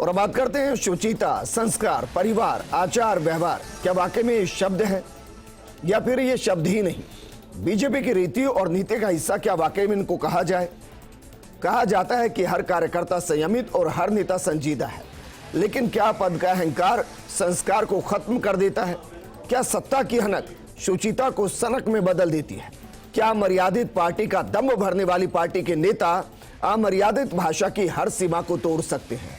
और अब बात करते हैं शुचिता, संस्कार, परिवार, आचार व्यवहार, क्या वाकई में ये शब्द है या फिर ये शब्द ही नहीं? बीजेपी की रीति और नीति का हिस्सा क्या वाकई में इनको कहा जाए? कहा जाता है कि हर कार्यकर्ता संयमित और हर नेता संजीदा है, लेकिन क्या पद का अहंकार संस्कार को खत्म कर देता है? क्या सत्ता की हनक शुचिता को सनक में बदल देती है? क्या मर्यादित पार्टी का दम भरने वाली पार्टी के नेता अमर्यादित भाषा की हर सीमा को तोड़ सकते हैं?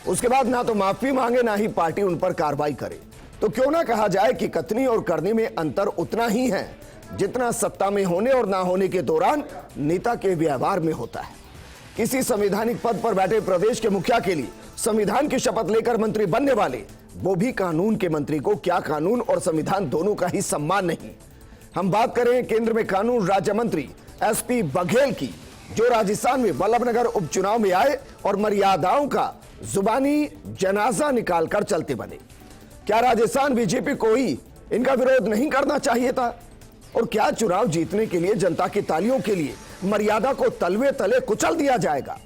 उसके बाद ना तो माफी मांगे ना ही पार्टी उन पर कार्रवाई करे। तो क्यों ना कहा जाए कि कथनी और करनी में अंतर उतना ही है जितना सत्ता में होने और ना होने के दौरान नेता के व्यवहार में होता है। किसी संवैधानिक पद पर बैठे प्रदेश के मुखिया के लिए संविधान की शपथ लेकर मंत्री बनने वाले, वो भी कानून के मंत्री को क्या कानून और संविधान दोनों का ही सम्मान नहीं? हम बात करें केंद्र में कानून राज्य मंत्री एसपी बघेल की, जो राजस्थान में वल्लभनगर उपचुनाव में आए और मर्यादाओं का जुबानी जनाजा निकालकर चलते बने। क्या राजस्थान बीजेपी को ही इनका विरोध नहीं करना चाहिए था? और क्या चुनाव जीतने के लिए जनता की तालियों के लिए मर्यादा को तलवे तले कुचल दिया जाएगा?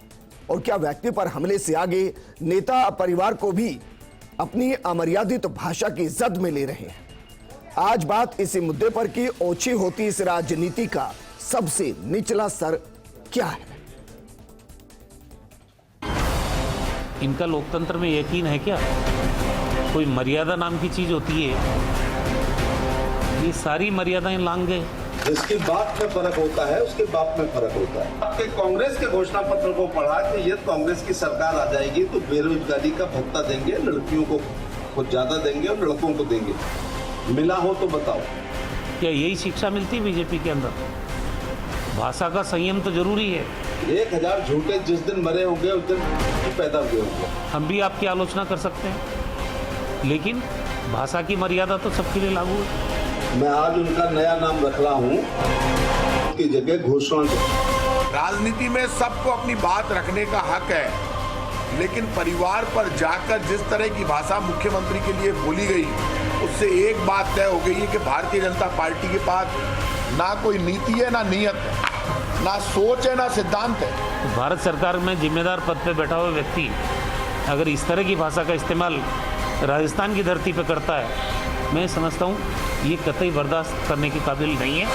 और क्या व्यक्ति पर हमले से आगे नेता परिवार को भी अपनी अमर्यादित भाषा की जद में ले रहे हैं? आज बात इसी मुद्दे पर की ओछी होती इस राजनीति का सबसे निचला स्तर क्या है? इनका लोकतंत्र में यकीन है क्या? कोई मर्यादा नाम की चीज होती है? ये सारी मर्यादाएं लांग गए। जिसकी बात में फर्क होता है उसके बाप में फर्क होता है। आपके कांग्रेस के घोषणा पत्र को पढ़ा कि यदि कांग्रेस की सरकार आ जाएगी तो बेरोजगारी का भत्ता देंगे, लड़कियों को कुछ ज्यादा देंगे और लड़कों को देंगे। मिला हो तो बताओ। क्या यही शिक्षा मिलती है बीजेपी के अंदर? भाषा का संयम तो जरूरी है। 1000 झूठे जिस दिन मरे होंगे उस दिन पैदा हुए होंगे। हम भी आपकी आलोचना कर सकते हैं, लेकिन भाषा की मर्यादा तो सबके लिए लागू है। मैं आज उनका नया नाम रख रहा हूँ की जगह घोषणा। राजनीति में सबको अपनी बात रखने का हक है, लेकिन परिवार पर जाकर जिस तरह की भाषा मुख्यमंत्री के लिए बोली गई, उससे एक बात तय हो गई है कि भारतीय जनता पार्टी के पास ना कोई नीति है, ना नीयत है, ना सोच है, ना सिद्धांत है। तो भारत सरकार में जिम्मेदार पद पर बैठा हुआ व्यक्ति अगर इस तरह की भाषा का इस्तेमाल राजस्थान की धरती पर करता है, मैं समझता हूँ ये कतई बर्दाश्त करने के काबिल नहीं है।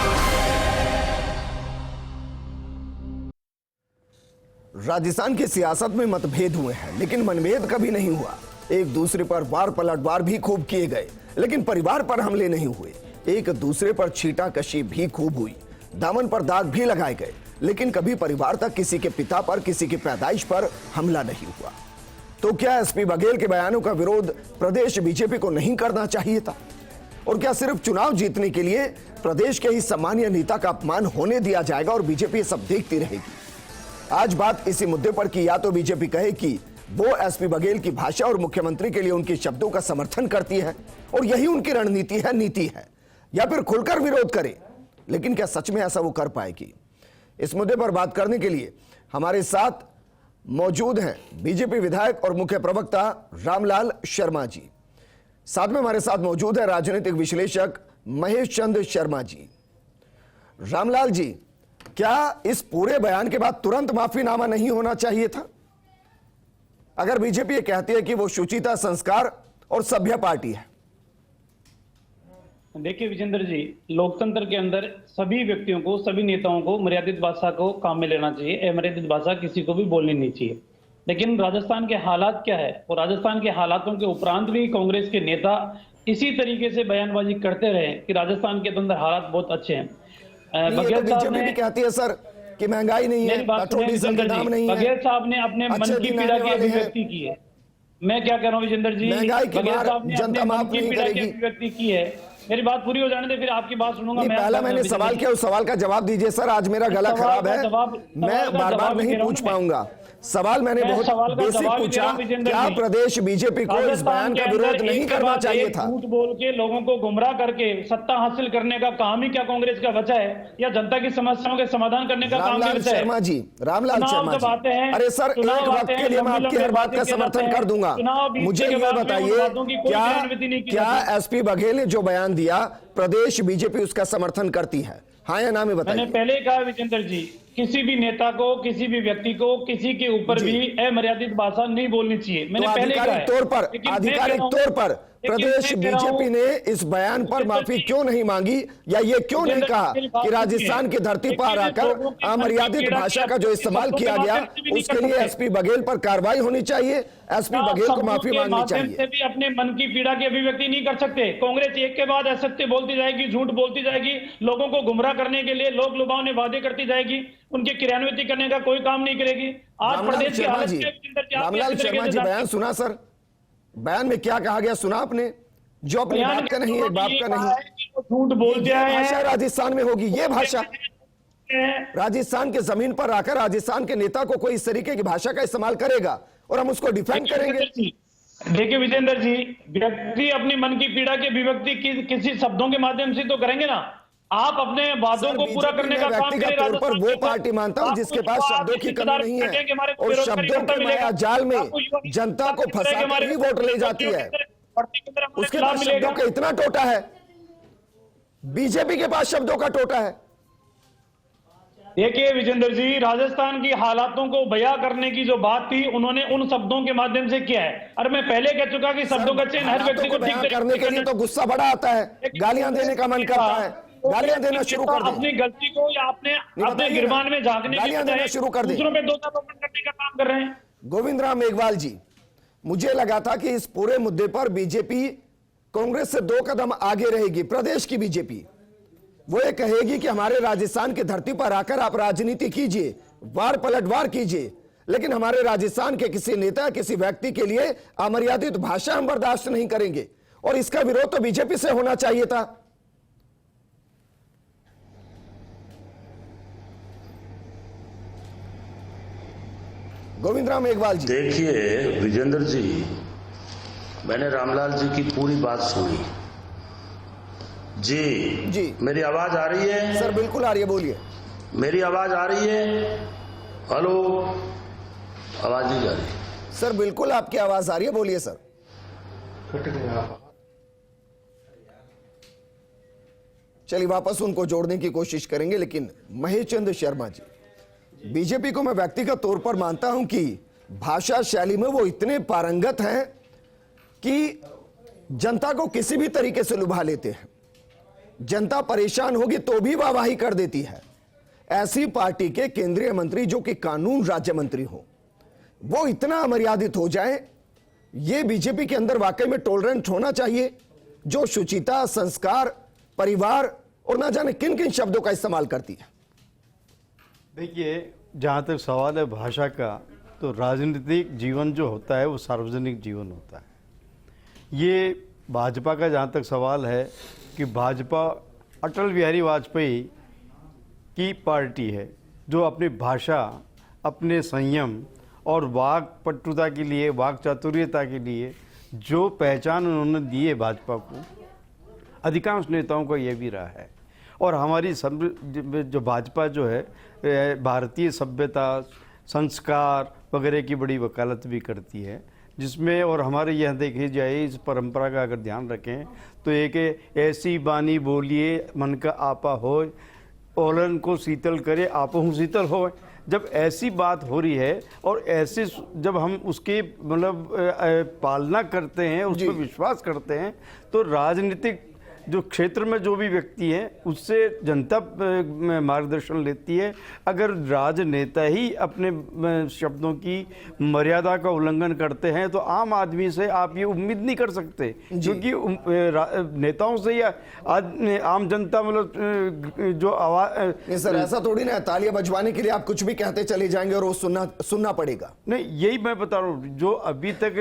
राजस्थान की सियासत में मतभेद हुए हैं, लेकिन मनभेद कभी नहीं हुआ। एक दूसरे पर वार पलटवार भी खूब किए गए, लेकिन परिवार पर हमले नहीं हुए। एक दूसरे पर छींटाकशी भी खूब हुई, दामन पर दाग भी लगाए गए, लेकिन कभी परिवार तक किसी के पिता पर, किसी की पैदाइश पर हमला नहीं हुआ। तो क्या एसपी बघेल के बयानों का विरोध प्रदेश बीजेपी को नहीं करना चाहिए था? और क्या सिर्फ चुनाव जीतने के लिए प्रदेश के ही सामान्य नेता का अपमान होने दिया जाएगा और बीजेपी ये सब देखती रहेगी? आज बात इसी मुद्दे पर कि या तो बीजेपी कहे कि वो एसपी बघेल की भाषा और मुख्यमंत्री के लिए उनके शब्दों का समर्थन करती है और यही उनकी रणनीति है, नीति है, या फिर खुलकर विरोध करे। लेकिन क्या सच में ऐसा वो कर पाएगी? इस मुद्दे पर बात करने के लिए हमारे साथ मौजूद हैं बीजेपी विधायक और मुख्य प्रवक्ता रामलाल शर्मा जी। साथ में हमारे साथ मौजूद है राजनीतिक विश्लेषक महेश चंद्र शर्मा जी। रामलाल जी, क्या इस पूरे बयान के बाद तुरंत माफीनामा नहीं होना चाहिए था? अगर बीजेपी ये कहती है कि वो शुचिता, संस्कार और सभ्य पार्टी है। देखिए विजेंद्र जी, लोकतंत्र के अंदर सभी व्यक्तियों को, सभी नेताओं को मर्यादित भाषा को काम में लेना चाहिए। अमर्यादित भाषा किसी को भी बोलनी नहीं चाहिए। लेकिन राजस्थान के हालात क्या है, और राजस्थान के हालातों के उपरांत भी कांग्रेस के नेता इसी तरीके से बयानबाजी करते रहे कि राजस्थान के अंदर हालात बहुत अच्छे हैं। बघेल साहब ने कहती है सर कि महंगाई नहीं है, पेट्रोल डीजल के दाम नहीं है। बघेल साहब ने अपने मन की पीड़ा की अभिव्यक्ति की है। मैं क्या कह रहा हूँ विजेंद्र जी, बघेल साहब ने अपने मन की पीड़ा की अभिव्यक्ति की है। मेरी बात पूरी हो जाने दे, फिर आपकी बात सुनूंगा। मैं पहला मैंने सवाल किया, उस सवाल का जवाब दीजिए सर। आज मेरा गला खराब है, मैं बार बार नहीं पूछ पाऊंगा। सवाल मैंने बहुत बेसिक पूछा, क्या प्रदेश बीजेपी को इस बयान का विरोध नहीं करना चाहिए था? झूठ बोल के लोगों को गुमराह करके सत्ता हासिल करने का काम ही क्या कांग्रेस का बचा है, या जनता की समस्याओं के समाधान करने का काम क्या बचा है? शर्मा जी, रामलाल शर्मा जी, अरे सर, एक वक्त के लिए मैं आपकी हर बात का समर्थन कर दूंगा। मुझे ये बताइए, क्या एसपी बघेल ने जो बयान दिया प्रदेश बीजेपी उसका समर्थन करती है, हाँ या ना में बताइए। मैंने पहले कहा विजेंद्र जी, किसी भी नेता को, किसी भी व्यक्ति को, किसी के ऊपर जी। भी अमर्यादित भाषा नहीं बोलनी चाहिए। मैंने तो पहले कहा आधिकारिक है। तौर पर लेकिन मैं कह आधिकारिक रहा हूं- तौर पर लेकिन प्रदेश मैं कह रहा हूं- बीजेपी ने इस बयान पर माफी क्यों नहीं मांगी, या ये क्यों नहीं कहा कि राजस्थान की धरती पर आकर अमर्यादित भाषा का जो इस्तेमाल किया गया उसके लिए एसपी बघेल पर कार्रवाई होनी चाहिए, एसपी बघेल को माफी मांगनी चाहिए। से भी अपने मन की पीड़ा की अभिव्यक्ति नहीं कर सकते। कांग्रेस एक के बाद असत्य बोलती जाएगी, झूठ बोलती जाएगी, लोगों को गुमराह करने के लिए लोक लुभावने वादे करती जाएगी, उनके क्रियान्वित करने का कोई काम नहीं करेगी। आज रामलाल प्रदेश की शर्मा हालत जी, क्या है, विजेंद्र जी, आप रामलाल किस तरीके शर्मा से जी जानते बयान सुना सर? बयान में क्या कहा गया सुना आपने? जो अपनी बयान बात का नहीं, एक बाप का नहीं, झूठ बोलते ये आए भाषा हैं। राजस्थान में होगी। ये भाषा राजस्थान के जमीन पर आकर राजस्थान के नेता को कोई इस तरीके की भाषा का इस्तेमाल करेगा और हम उसको डिफेंड करेंगे। देखिए विजेंद्र जी, व्यक्ति अपनी मन की पीड़ा की अभिव्यक्ति किसी शब्दों के माध्यम से तो करेंगे ना। आप अपने वादों को पूरा करने का काम व्यक्तिगत तौर पर वो पार्टी मानता हूं जिसके पास शब्दों की कमी नहीं है और शब्दों के माया जाल में जनता को फंसाकर ही वोट ले जाती है। उसके पास शब्दों का इतना टोटा है, बीजेपी के पास शब्दों का टोटा है। देखिए विजेंद्र जी, राजस्थान की हालातों को बयां करने की जो बात थी उन्होंने उन शब्दों के माध्यम से किया है। और मैं पहले कह चुका कि शब्दों का चयन हर व्यक्ति को ठीक बयान करने के लिए तो गुस्सा बड़ा आता है, गालियां देने का मन करता है, गालियां देना शुरू कर दें। अपनी गलती को या अपने गिरबान में झांकने की गालियां देना शुरू कर दें। दूसरों पे दोषारोपण करने का काम कर रहे हैं। गोविंद राम मेघवाल जी, मुझे लगा था कि इस पूरे मुद्दे पर बीजेपी कांग्रेस से 2 कदम आगे रहेगी। प्रदेश की बीजेपी वो ये कहेगी कि हमारे राजस्थान की धरती पर आकर आप राजनीति कीजिए, वार पलटवार कीजिए, लेकिन हमारे राजस्थान के किसी नेता, किसी व्यक्ति के लिए अमर्यादित भाषा हम बर्दाश्त नहीं करेंगे। और इसका विरोध तो बीजेपी से होना चाहिए था। गोविंद राम मेघवाल जी, देखिए विजेंद्र जी, मैंने रामलाल जी की पूरी बात सुनी जी। मेरी आवाज आ रही है? सर बिल्कुल आ रही है, बोलिए। मेरी आवाज आ रही है? हेलो, आवाज नहीं जा रही? सर बिल्कुल आपकी आवाज आ रही है, बोलिए सर। चलिए वापस उनको जोड़ने की कोशिश करेंगे। लेकिन महेश चंद्र शर्मा जी, बीजेपी को मैं व्यक्तिगत तौर पर मानता हूं कि भाषा शैली में वो इतने पारंगत हैं कि जनता को किसी भी तरीके से लुभा लेते हैं। जनता परेशान होगी तो भी वाहवाही कर देती है। ऐसी पार्टी के केंद्रीय मंत्री जो कि कानून राज्य मंत्री हो, वो इतना अमर्यादित हो जाए, ये बीजेपी के अंदर वाकई में टॉलरेंट होना चाहिए, जो शुचिता, संस्कार, परिवार और ना जाने किन किन शब्दों का इस्तेमाल करती है। देखिए, जहाँ तक सवाल है भाषा का, तो राजनीतिक जीवन जो होता है वो सार्वजनिक जीवन होता है। ये भाजपा का जहाँ तक सवाल है कि भाजपा अटल बिहारी वाजपेयी की पार्टी है जो अपनी भाषा, अपने संयम और वाक पटुता के लिए, वाक चातुर्यता के लिए जो पहचान उन्होंने दी है भाजपा को, अधिकांश नेताओं का ये भी रहा है। और हमारी जो भाजपा जो है भारतीय सभ्यता, संस्कार वगैरह की बड़ी वकालत भी करती है, जिसमें और हमारे यहाँ देखी जाए इस परंपरा का अगर ध्यान रखें तो एक ऐसी बानी बोलिए मन का आपा हो, ओलन को शीतल करे आपहु शीतल हो। जब ऐसी बात हो रही है और ऐसे जब हम उसकी मतलब पालना करते हैं, उस पर विश्वास करते हैं, तो राजनीतिक जो क्षेत्र में जो भी व्यक्ति है उससे जनता मार्गदर्शन लेती है। अगर राजनेता ही अपने शब्दों की मर्यादा का उल्लंघन करते हैं तो आम आदमी से आप ये उम्मीद नहीं कर सकते, क्योंकि नेताओं से या आम जनता मतलब जो आवाज। सर ऐसा थोड़ी ना, तालियां बजवाने के लिए आप कुछ भी कहते चले जाएंगे और वो सुनना पड़ेगा। नहीं, यही मैं बता रहा हूँ, जो अभी तक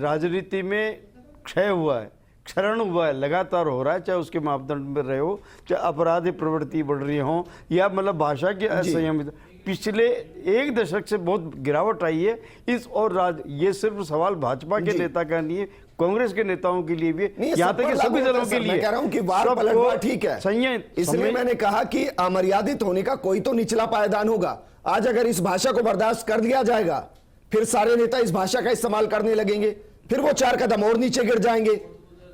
राजनीति में क्षय हुआ है, क्षरण हुआ है, लगातार हो रहा है, चाहे उसके मापदंड में रहे हो, चाहे अपराधी प्रवृत्ति बढ़ रही हो या मतलब भाषा की असंयमित, पिछले 1 दशक से बहुत गिरावट आई है इस। और ये सिर्फ सवाल भाजपा के नेता का नहीं है, कांग्रेस के नेताओं के लिए भी, यहाँ तक कि सभी दलों के लिए। मैं कह रहा हूं कि वार पलटवार ठीक है, इसलिए मैंने कहा कि अमर्यादित होने का कोई तो निचला पायदान होगा। आज अगर इस भाषा को बर्दाश्त कर लिया जाएगा, फिर सारे नेता इस भाषा का इस्तेमाल करने लगेंगे, फिर वो 4 कदम और नीचे गिर जाएंगे।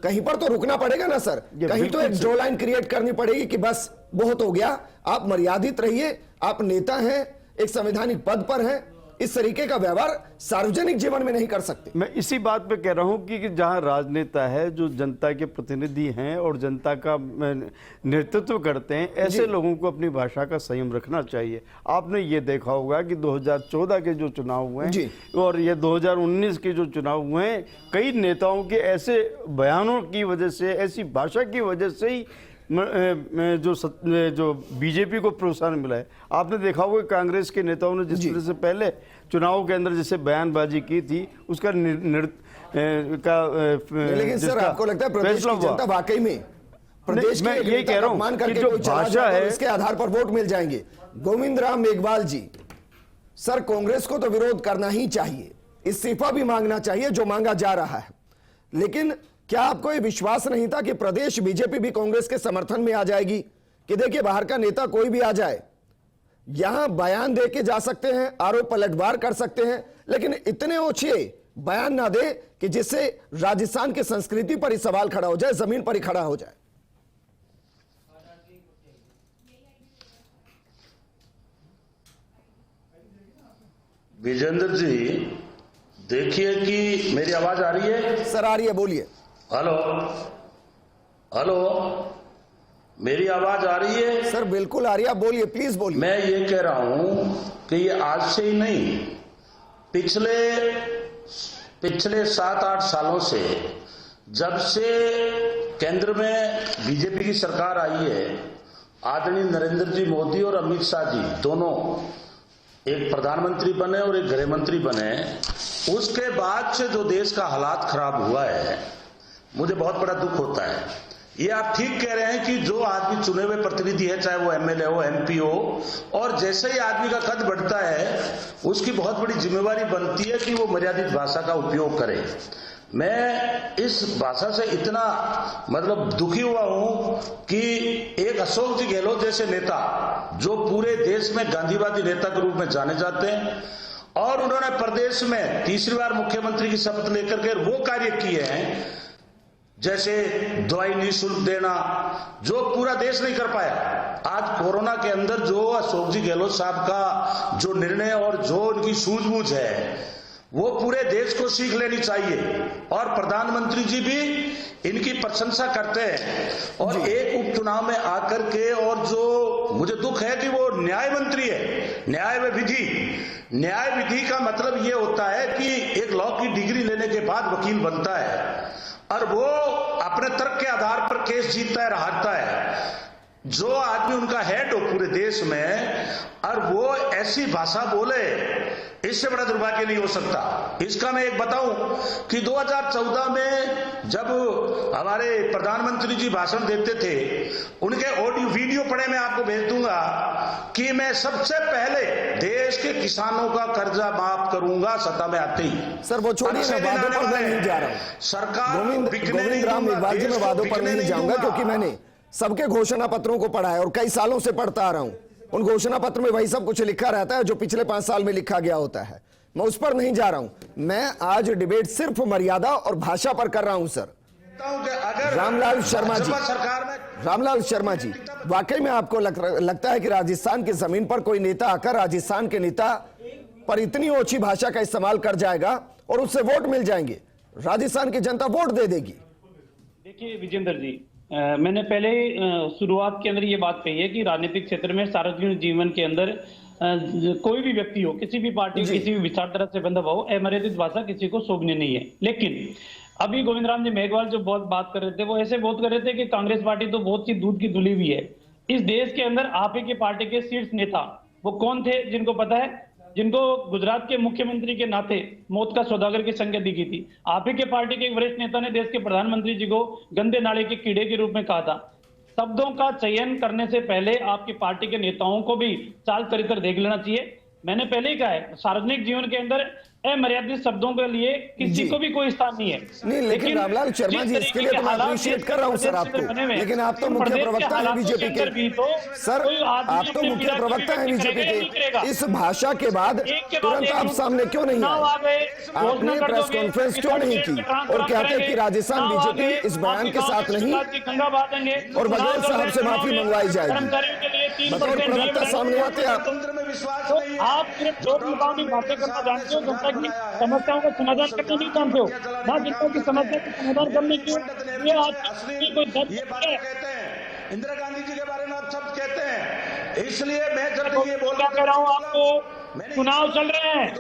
कहीं पर तो रुकना पड़ेगा ना सर, ये कहीं तो बिल्कुल एक सही। जो लाइन क्रिएट करनी पड़ेगी कि बस बहुत हो गया, आप मर्यादित रहिए, आप नेता हैं, एक संवैधानिक पद पर हैं, इस तरीके का व्यवहार सार्वजनिक जीवन में नहीं कर सकते। मैं इसी बात पे कह रहा हूं कि जहां राजनेता है जो जनता के प्रतिनिधि हैं और जनता का नेतृत्व करते हैं, ऐसे लोगों को अपनी भाषा का संयम रखना चाहिए। आपने ये देखा होगा कि 2014 के जो चुनाव हुए जी। हैं और ये 2019 के जो चुनाव हुए हैं, कई नेताओं के ऐसे बयानों की वजह से, ऐसी भाषा की वजह से ही जो बीजेपी को प्रोत्साहन मिला है। आपने देखा होगा कांग्रेस के नेताओं ने जिस तरह से पहले चुनाव के अंदर जैसे बयानबाजी की थी, उसका लेकिन सर आपको लगता है प्रदेश की जनता वाकई में प्रदेश मैं की यही कह रहा हूं मान कि करके जो कोई चला भाषा जाए तो है, इसके आधार पर वोट मिल जाएंगे? गोविंद राम मेघवाल जी, सर कांग्रेस को तो विरोध करना ही चाहिए, इस्तीफा भी मांगना चाहिए जो मांगा जा रहा है, लेकिन क्या आपको यह विश्वास नहीं था कि प्रदेश बीजेपी भी कांग्रेस के समर्थन में आ जाएगी? कि देखिए बाहर का नेता कोई भी आ जाए, यहां बयान दे के जा सकते हैं, आरोप पलटवार कर सकते हैं, लेकिन इतने ओछे बयान ना दे कि जिससे राजस्थान की संस्कृति पर ही सवाल खड़ा हो जाए, जमीन पर ही खड़ा हो जाए। विजेंद्र जी, देखिए कि मेरी आवाज आ रही है? सर आ रही है, बोलिए। हेलो हेलो, मेरी आवाज आ रही है? सर बिल्कुल आ रही है, आप बोलिए, प्लीज बोलिए। मैं ये कह रहा हूं कि ये आज से ही नहीं, पिछले 7-8 सालों से, जब से केंद्र में बीजेपी की सरकार आई है, आदरणीय नरेंद्र जी मोदी और अमित शाह जी दोनों एक प्रधानमंत्री बने और एक गृह मंत्री बने, उसके बाद से जो देश का हालात खराब हुआ है, मुझे बहुत बड़ा दुख होता है। ये आप ठीक कह रहे हैं कि जो आदमी चुने हुए प्रतिनिधि है, चाहे वो एमएलए हो, एमपी हो, और जैसे ही आदमी का कद बढ़ता है, उसकी बहुत बड़ी जिम्मेवारी बनती है कि वो मर्यादित भाषा का उपयोग करे। मैं इस भाषा से इतना दुखी हुआ हूं कि एक अशोक जी गहलोत जैसे नेता, जो पूरे देश में गांधीवादी नेता के रूप में जाने जाते हैं, और उन्होंने प्रदेश में तीसरी बार मुख्यमंत्री की शपथ लेकर के वो कार्य किए हैं, जैसे दवाई निःशुल्क देना, जो पूरा देश नहीं कर पाया। आज कोरोना के अंदर जो अशोक जी गहलोत साहब का जो निर्णय और जो उनकी सूझबूझ है, वो पूरे देश को सीख लेनी चाहिए, और प्रधानमंत्री जी भी इनकी प्रशंसा करते हैं। और एक उपचुनाव में आकर के, और जो मुझे दुख है कि वो न्याय मंत्री है, न्याय व विधि, न्याय विधि का मतलब ये होता है कि एक लॉ की डिग्री लेने के बाद वकील बनता है, और वो अपने तर्क के आधार पर केस जीतता है, हारता है। जो आदमी उनका हेड हो पूरे देश में, और वो ऐसी भाषा बोले, इससे बड़ा दुर्भाग्य नहीं हो सकता। इसका मैं एक बताऊं कि 2014 में जब हमारे प्रधानमंत्री जी भाषण देते थे, उनके ऑडियो वीडियो पड़े मैं आपको भेज दूंगा कि मैं सबसे पहले देश के किसानों का कर्जा माफ करूंगा सत्ता में आते ही। सर वो छोड़िए ना, वादों पर मैं नहीं जा रहा हूं। सरकार गोविंद राम मेघवाल जी, मैं वादों पर नहीं जाऊंगा, क्योंकि मैंने सबके घोषणा पत्रों को पढ़ा है और कई सालों से पढ़ता आ रहा हूं। उन घोषणा पत्र में वही सब कुछ लिखा रहता है जो पिछले 5 साल में लिखा गया होता है। मैं उस पर नहीं जा रहा हूं। मैं आज डिबेट सिर्फ मर्यादा और भाषा पर कर रहा हूं। सर रामलाल शर्मा जी, वाकई में आपको लगता है कि राजस्थान की जमीन पर कोई नेता आकर राजस्थान के नेता पर इतनी ओछी भाषा का इस्तेमाल कर जाएगा और उससे वोट मिल जाएंगे, राजस्थान की जनता वोट दे देगी? देखिए विजेंद्र जी, मैंने पहले शुरुआत के अंदर ये बात कही है कि राजनीतिक क्षेत्र में, सार्वजनिक जीवन के अंदर कोई भी व्यक्ति हो, किसी भी पार्टी, किसी भी विचारधारा से बंधा हो, अमर्यादित भाषा किसी को शोभनीय नहीं है। लेकिन अभी गोविंद राम जी मेघवाल जो बहुत बात कर रहे थे, वो ऐसे बहुत कर रहे थे कि कांग्रेस पार्टी तो बहुत सी दूध की धुली हुई है। इस देश के अंदर आप ही की पार्टी के शीर्ष नेता वो कौन थे जिनको पता है, जिनको गुजरात के मुख्यमंत्री के नाते मौत का सौदागर की संज्ञा दी गई थी। आप ही के पार्टी के एक वरिष्ठ नेता ने देश के प्रधानमंत्री जी को गंदे नाले के कीड़े के रूप में कहा था। शब्दों का चयन करने से पहले आपकी पार्टी के नेताओं को भी चाल चरित्र देख लेना चाहिए। मैंने पहले ही कहा है, सार्वजनिक जीवन के अंदर अमर्यादित शब्दों के लिए किसी जी। को भी कोई स्थान नहीं है। नहीं, लेकिन रामलाल शर्मा जी, इसके लिए तो मैं अप्रिशिएट कर रहा हूं सर आपको, लेकिन आप तो मुख्य प्रवक्ता हैं बीजेपी के। सर, आप तो मुख्य प्रवक्ता हैं बीजेपी के। इस भाषा के बाद तुरंत आप सामने क्यों नहीं आए? आपने प्रेस कॉन्फ्रेंस क्यों नहीं की और कहते कि राजस्थान बीजेपी इस बयान के साथ नहीं और बघेल साहब से माफी मंगवाई जाएगी? बतौर प्रवक्ता सामने आते आप। आप सिर्फ दो मुद्दाओं की बातें करना जानते हो, जनता की समस्याओं का समाधान करना नहीं जानते हो ना। जनता की समस्या का समाधान करने के लिए आज कोई ये बात कहते हैं, इंदिरा गांधी जी के बारे में आप शब्द कहते हैं, इसलिए मैं जब ये बोल क्या कह रहा हूँ आपको, चुनाव चल रहे हैं,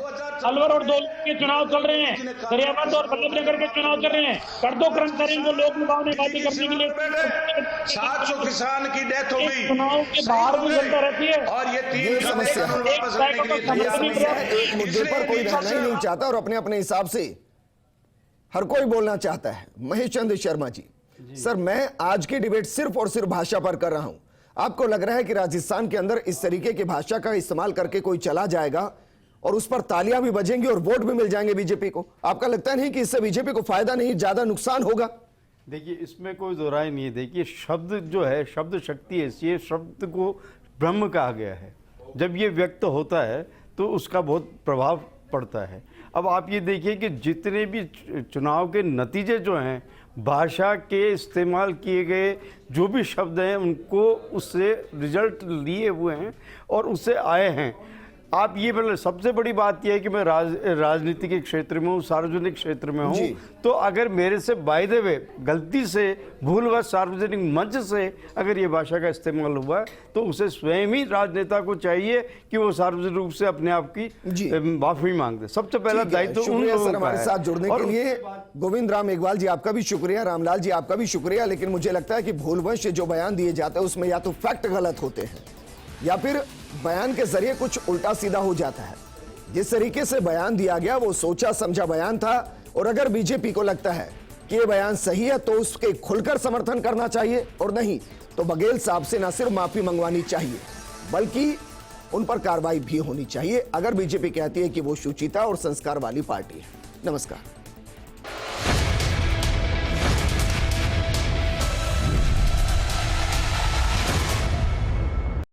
अलवर और दौलत के चुनाव चल रहे हैं, दरियाबंद और बल्लभनगर के चुनाव चल रहे हैं। कर दो कर्मचारियों को लोक निभाव में बातें करने के लिए 700 किसान की डेथ हो गई, चुनाव के बाहर भी जनता रहती है और ये ये 3 समस्या है। वापस रखने के लिए ये समस्या है, एक मुद्दे पर कोई रहना ही नहीं चाहता और अपने अपने हिसाब से हर कोई बोलना चाहता है। महेश चंद्र शर्मा जी, सर मैं आज की डिबेट सिर्फ और सिर्फ भाषा पर कर रहा हूं। आपको लग रहा है कि राजस्थान के अंदर इस तरीके की भाषा का इस्तेमाल करके कोई चला जाएगा और उस पर तालियां भी बजेंगी और वोट भी मिल जाएंगे बीजेपी को? आपका लगता नहीं कि इससे बीजेपी को फायदा नहीं, ज्यादा नुकसान होगा? देखिए, इसमें कोई दो राय नहीं है। देखिए, शब्द जो है, शब्द शक्ति ऐसी है, शब्द को ब्रह्म कहा गया है। जब ये व्यक्त होता है तो उसका बहुत प्रभाव पड़ता है। अब आप ये देखिए कि जितने भी चुनाव के नतीजे जो हैं, भाषा के इस्तेमाल किए गए जो भी शब्द हैं, उनको उससे रिजल्ट लिए हुए हैं और उससे आए हैं। आप ये मतलब सबसे बड़ी बात यह है कि मैं राजनीति के क्षेत्र में हूँ, सार्वजनिक क्षेत्र में हूँ, तो अगर मेरे से बाय द वे गलती से भूलवश सार्वजनिक मंच से अगर ये भाषा का इस्तेमाल हुआ तो उसे स्वयं ही राजनेता को चाहिए कि वो सार्वजनिक रूप से अपने आप की माफी मांग दे। सबसे पहला दायित्व उन लोगों का है। हमारे साथ जुड़ने के लिए गोविंद राम मेघवाल जी आपका भी शुक्रिया, रामलाल जी आपका भी शुक्रिया। लेकिन मुझे लगता है कि भूलवश जो बयान दिए जाते हैं उसमें या तो फैक्ट गलत होते हैं या फिर बयान के जरिए कुछ उल्टा सीधा हो जाता है। जिस तरीके से बयान दिया गया वो सोचा समझा बयान था और अगर बीजेपी को लगता है कि ये बयान सही है तो उसके खुलकर समर्थन करना चाहिए और नहीं तो बघेल साहब से न सिर्फ माफी मंगवानी चाहिए बल्कि उन पर कार्रवाई भी होनी चाहिए अगर बीजेपी कहती है कि वो शुचिता और संस्कार वाली पार्टी है। नमस्कार।